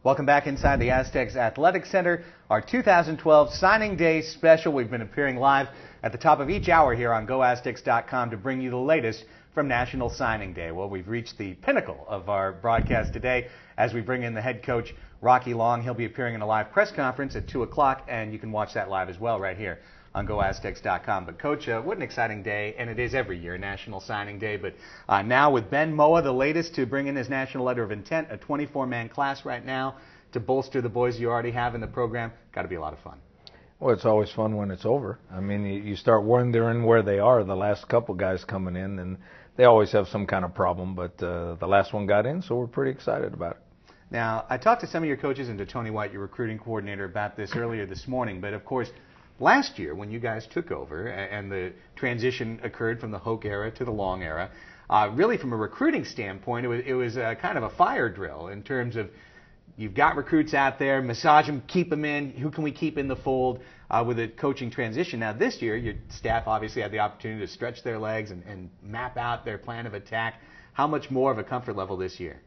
Welcome back inside the Aztecs Athletic Center, our 2012 Signing Day special. We've been appearing live at the top of each hour here on GoAztecs.com to bring you the latest from National Signing Day. Well, we've reached the pinnacle of our broadcast today as we bring in the head coach, Rocky Long. He'll be appearing in a live press conference at 2 o'clock, and you can watch that live as well right here on GoAztecs.com. But, Coach, what an exciting day, and it is every year, National Signing Day. But now with Ben Moa, the latest to bring in his national letter of intent, a 24-man class right now to bolster the boys you already have in the program. Got to be a lot of fun. Well, it's always fun when it's over. I mean, you start wondering where they are, the last couple guys coming in, and they always have some kind of problem, but the last one got in, so we're pretty excited about it. Now, I talked to some of your coaches and to Tony White, your recruiting coordinator, about this earlier this morning, but of course, last year, when you guys took over and the transition occurred from the Hoke era to the Long era, really from a recruiting standpoint, it was kind of a fire drill in terms of you've got recruits out there, massage them, keep them in, who can we keep in the fold with a coaching transition. Now this year, your staff obviously had the opportunity to stretch their legs and map out their plan of attack. How much more of a comfort level this year?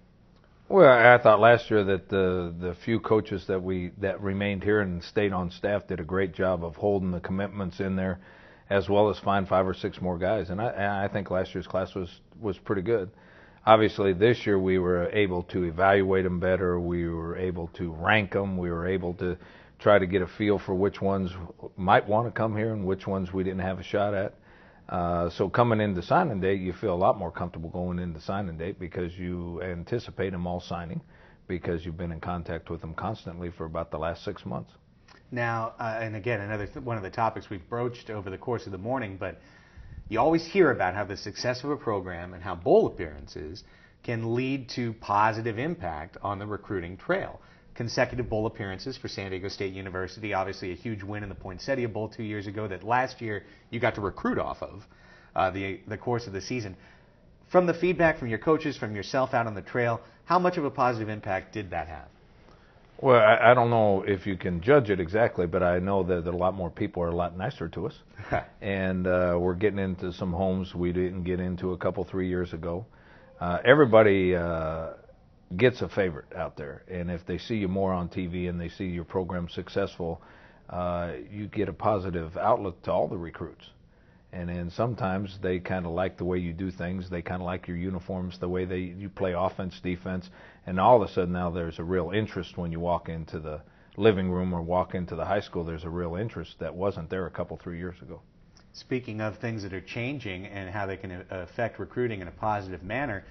Well, I thought last year that the few coaches that remained here and stayed on staff did a great job of holding the commitments in there, as well as find 5 or 6 more guys. And I think last year's class was pretty good. Obviously, this year we were able to evaluate them better. We were able to rank them. We were able to try to get a feel for which ones might want to come here and which ones we didn't have a shot at. So coming into signing day, you feel a lot more comfortable going into signing day because you anticipate them all signing because you've been in contact with them constantly for about the last 6 months. Now, and again, another one of the topics we've broached over the course of the morning, but you always hear about how the success of a program and how bowl appearances can lead to positive impact on the recruiting trail. Consecutive bowl appearances for San Diego State University, obviously a huge win in the Poinsettia Bowl 2 years ago that last year you got to recruit off of the course of the season. From the feedback from your coaches, from yourself out on the trail, how much of a positive impact did that have? Well, I don't know if you can judge it exactly, but I know that a lot more people are a lot nicer to us. And we're getting into some homes we didn't get into 3 years ago. Everybody gets a favorite out there, and if they see you more on TV and they see your program successful, you get a positive outlook to all the recruits. And then sometimes they kind of like the way you do things. They kind of like your uniforms, the way you play offense, defense, and all of a sudden now there's a real interest when you walk into the living room or walk into the high school. There's a real interest that wasn't there 3 years ago. Speaking of things that are changing and how they can affect recruiting in a positive manner,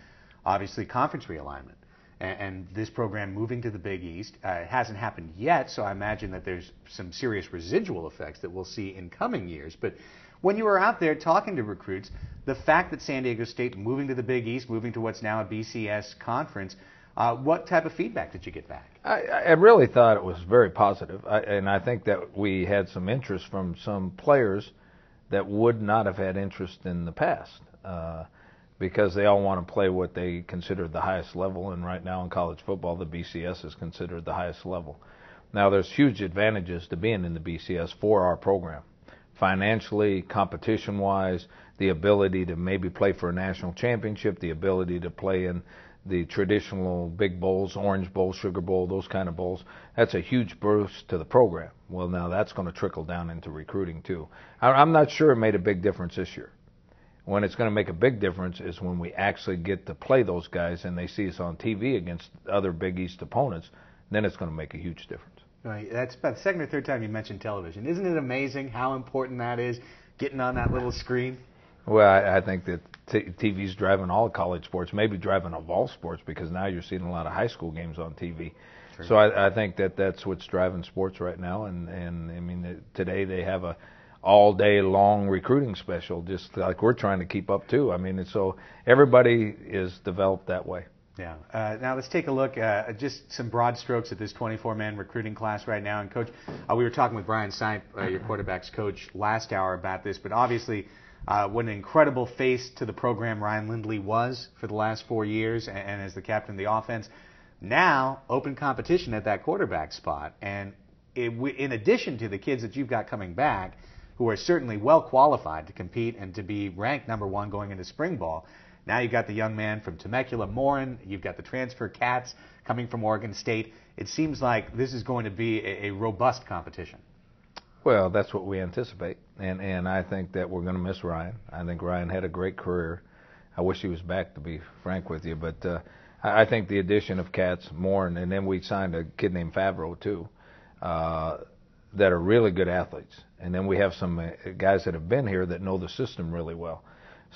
obviously conference realignment. And this program moving to the Big East hasn't happened yet, so I imagine that there's some serious residual effects that we'll see in coming years. But when you were out there talking to recruits, the fact that San Diego State moving to the Big East, moving to what's now a BCS conference, what type of feedback did you get back? I really thought it was very positive, and I think that we had some interest from some players that would not have had interest in the past. Because they all want to play what they consider the highest level, and right now in college football, the BCS is considered the highest level. Now, there's huge advantages to being in the BCS for our program. Financially, competition-wise, the ability to maybe play for a national championship, the ability to play in the traditional big bowls, Orange Bowl, Sugar Bowl, those kind of bowls, that's a huge boost to the program. Well, now that's going to trickle down into recruiting, too. I'm not sure it made a big difference this year. When it's going to make a big difference is when we actually get to play those guys and they see us on TV against other Big East opponents, then it's going to make a huge difference. Right. That's about the second or third time you mentioned television. Isn't it amazing how important that is, getting on that little screen? Well, I think that TV's driving all college sports, maybe driving of all sports, because now you're seeing a lot of high school games on TV. True. So I think that that's what's driving sports right now. And I mean, today they have a all-day long recruiting special, just like we're trying to keep up too. I mean, so everybody is developed that way. Yeah. Now let's take a look at just some broad strokes at this 24-man recruiting class right now. And Coach, we were talking with Brian Seip, your quarterback's coach, last hour about this, but obviously what an incredible face to the program Ryan Lindley was for the last 4 years and as the captain of the offense. Now, open competition at that quarterback spot. And in addition to the kids that you've got coming back, who are certainly well qualified to compete and to be ranked number 1 going into spring ball. Now you've got the young man from Temecula, Morin. You've got the transfer cats coming from Oregon State. It seems like this is going to be a robust competition. Well, that's what we anticipate, and I think that we're going to miss Ryan. I think Ryan had a great career. I wish he was back, to be frank with you, but I think the addition of Katz, Morin, and then we signed a kid named Favreau too, that are really good athletes. And then we have some guys that have been here that know the system really well.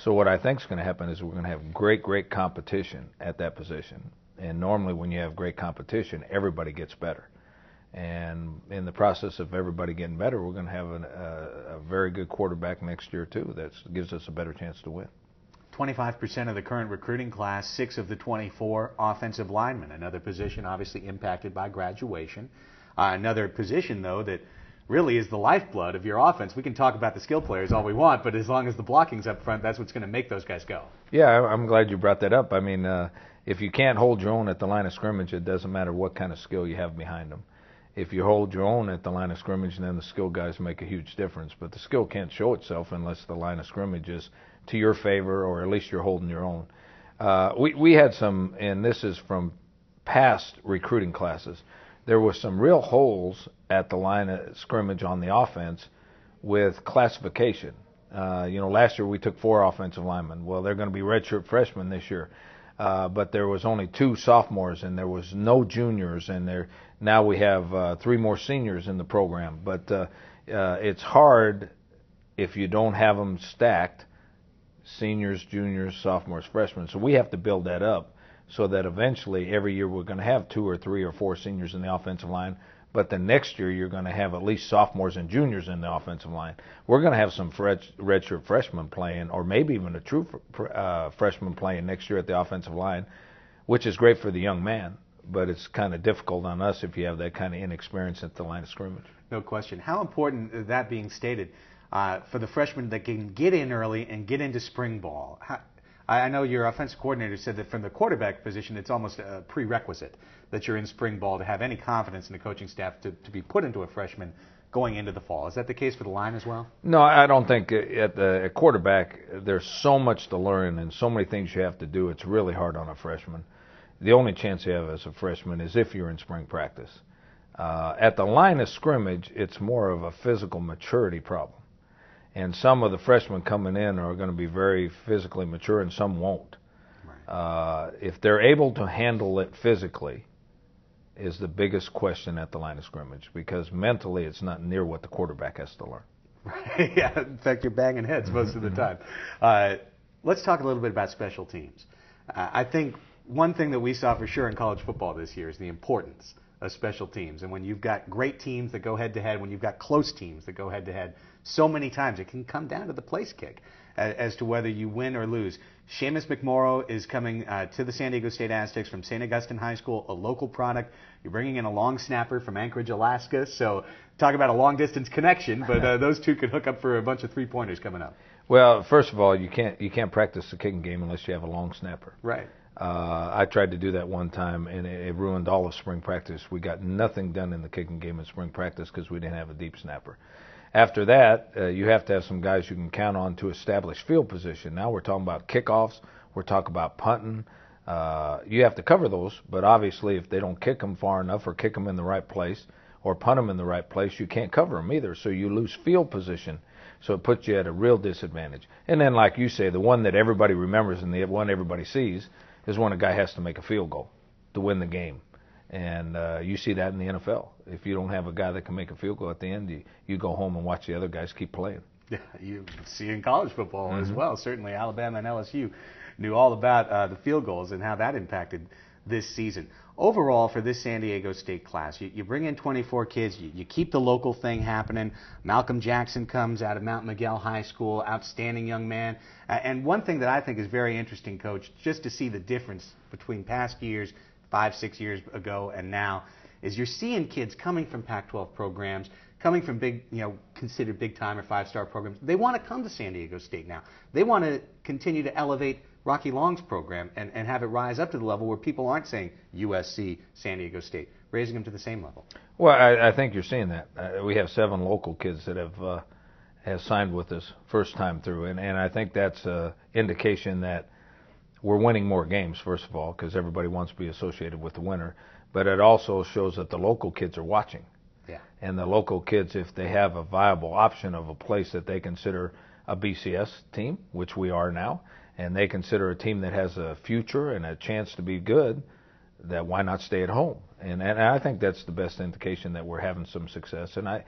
So what I think is going to happen is we're going to have great competition at that position. And normally when you have great competition, everybody gets better. And in the process of everybody getting better, we're going to have a very good quarterback next year too that gives us a better chance to win. 25% of the current recruiting class, 6 of the 24 offensive linemen, another position obviously impacted by graduation. Another position, though, that really is the lifeblood of your offense. We can talk about the skill players all we want, but as long as the blocking's up front, that's what's going to make those guys go. Yeah, I'm glad you brought that up. I mean, if you can't hold your own at the line of scrimmage, it doesn't matter what kind of skill you have behind them. If you hold your own at the line of scrimmage, then the skill guys make a huge difference. But the skill can't show itself unless the line of scrimmage is to your favor, or at least you're holding your own. We had some, and this is from past recruiting classes, there were some real holes at the line of scrimmage on the offense with classification. Last year we took 4 offensive linemen. Well, they're going to be redshirt freshmen this year. But there was only 2 sophomores, and there was no juniors, and now we have 3 more seniors in the program. But it's hard if you don't have them stacked, seniors, juniors, sophomores, freshmen. So we have to build that up so that eventually every year we're going to have 2 or 3 or 4 seniors in the offensive line. But the next year you're going to have at least sophomores and juniors in the offensive line. We're going to have some redshirt freshmen playing, or maybe even a true freshman playing next year at the offensive line, which is great for the young man. But it's kind of difficult on us if you have that kind of inexperience at the line of scrimmage. No question. How important, that being stated, for the freshmen that can get in early and get into spring ball? I know your offensive coordinator said that from the quarterback position, it's almost a prerequisite that you're in spring ball to have any confidence in the coaching staff to be put into a freshman going into the fall. Is that the case for the line as well? No, I don't think at quarterback there's so much to learn and so many things you have to do. It's really hard on a freshman. The only chance you have as a freshman is if you're in spring practice. At the line of scrimmage, it's more of a physical maturity problem. And some of the freshmen coming in are going to be very physically mature, and some won't. Right. If they're able to handle it physically is the biggest question at the line of scrimmage, because mentally it's not near what the quarterback has to learn. Right. Yeah, in fact, you're banging heads most of the time. Let's talk a little bit about special teams. I think one thing that we saw for sure in college football this year is the importance of special teams. And when you've got great teams that go head-to-head, when you've got close teams that go head-to-head, so many times it can come down to the place kick as to whether you win or lose. Seamus McMorrow is coming to the San Diego State Aztecs from St. Augustine High School, a local product. You're bringing in a long snapper from Anchorage, Alaska. So talk about a long-distance connection, but those two could hook up for a bunch of three-pointers coming up. Well, first of all, you can't practice the kicking game unless you have a long snapper. Right. I tried to do that one time, and it ruined all of spring practice. We got nothing done in the kicking game in spring practice because we didn't have a deep snapper. After that, you have to have some guys you can count on to establish field position. Now we're talking about kickoffs. We're talking about punting. You have to cover those, but obviously if they don't kick them far enough or kick them in the right place or punt them in the right place, you can't cover them either, so you lose field position. So it puts you at a real disadvantage. And then, like you say, the one that everybody remembers and the one everybody sees is when a guy has to make a field goal to win the game. And you see that in the NFL. If you don't have a guy that can make a field goal at the end, you go home and watch the other guys keep playing. Yeah, you see in college football as well. Certainly Alabama and LSU knew all about the field goals and how that impacted this season. Overall, for this San Diego State class, you bring in 24 kids, you keep the local thing happening. Malcolm Jackson comes out of Mount Miguel High School, outstanding young man. And one thing that I think is very interesting, Coach, just to see the difference between past years, 5-6 years ago and now, is you're seeing kids coming from Pac-12 programs, coming from big, considered big-time or five-star programs. They want to come to San Diego State now. They want to continue to elevate Rocky Long's program and have it rise up to the level where people aren't saying USC, San Diego State, raising them to the same level. Well, I think you're seeing that. We have 7 local kids that have signed with us first time through, and I think that's an indication that we're winning more games, first of all, because everybody wants to be associated with the winner. But it also shows that the local kids are watching. Yeah. And the local kids, if they have a viable option of a place that they consider a BCS team, which we are now, and they consider a team that has a future and a chance to be good, that why not stay at home? And I think that's the best indication that we're having some success. And I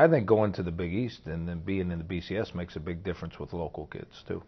think going to the Big East and then being in the BCS makes a big difference with local kids, too.